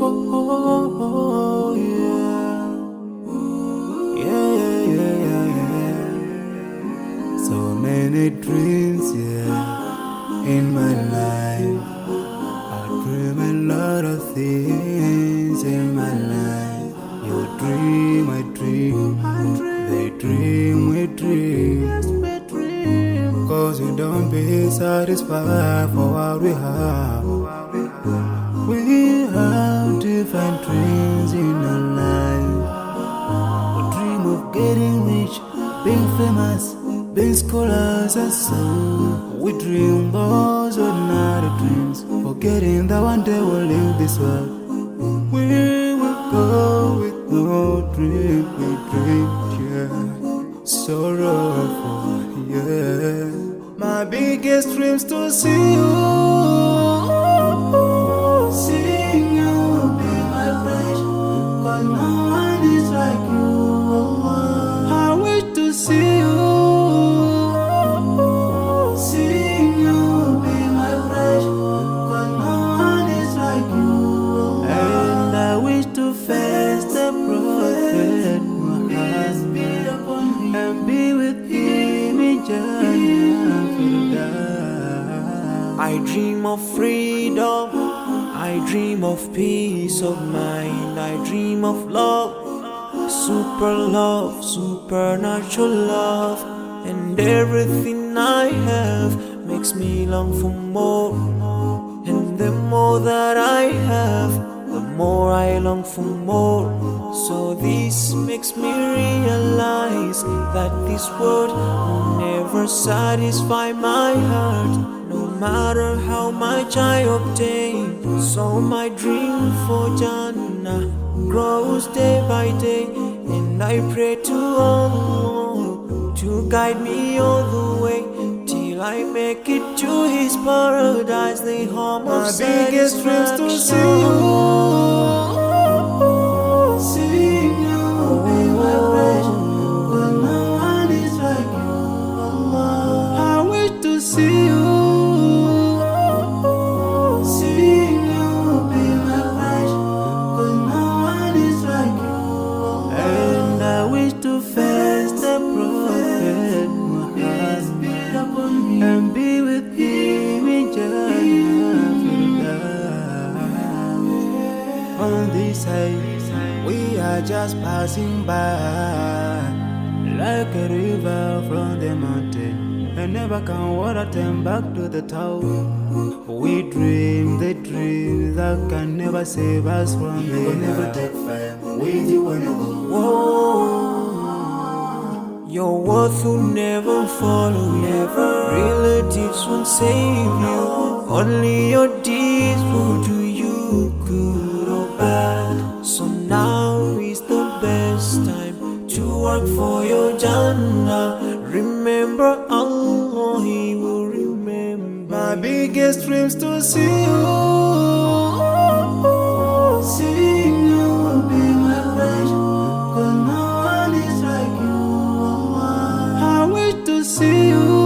oh, yeah. Yeah, yeah, yeah, yeah. So many dreams, yeah, in my life. I dream a lot of things in my life. You dream, I dream. They dream, we dream. Cause we don't be satisfied for what we have. We have different dreams in our life. We dream of getting rich, being famous, being scholars and so. We dream those ordinary dreams, forgetting that one day we'll leave this world. We will go with no dream, we dream, yeah. Sorrowful, yeah. My biggest dreams to see you, seeing you be my friend. Cause no one is like you, I wish to see you, seeing you be my friend. Cause no one is like you, and I wish to face the prophet Muhammad and be with him in Jannah. I dream of freedom, I dream of peace of mind, I dream of love, supernatural love, and everything I have makes me long for more. And the more that I have, the more I long for more. So this makes me realize that this world will never satisfy my heart, no matter how much I obtain. So my dream for Jannah grows day by day, and I pray to Allah to guide me all the way till I make it to His paradise, the home of satisfaction. My biggest dreams to see you, seeing you be my friend. Cause no one is like you, Allah. I wish to see you, seeing you be my friend. Cause no one is like you, Allah. And I wish to face the prophet Muhammad and be with him in Jannah. On this side, we are just passing by, like a river from the mountain, and never can water turn back to the town. We dream the dreams that can never save us from the will never take fire with you when you go. Whoa. Your worth will never follow you, relatives won't save you, only your deeds will do you good or bad. So now is the best time to work for your Jannah. Remember Allah, He will remember. My biggest dreams to see you, seeing you be my friend. Cause no one is like you, Allah. I wish to see you,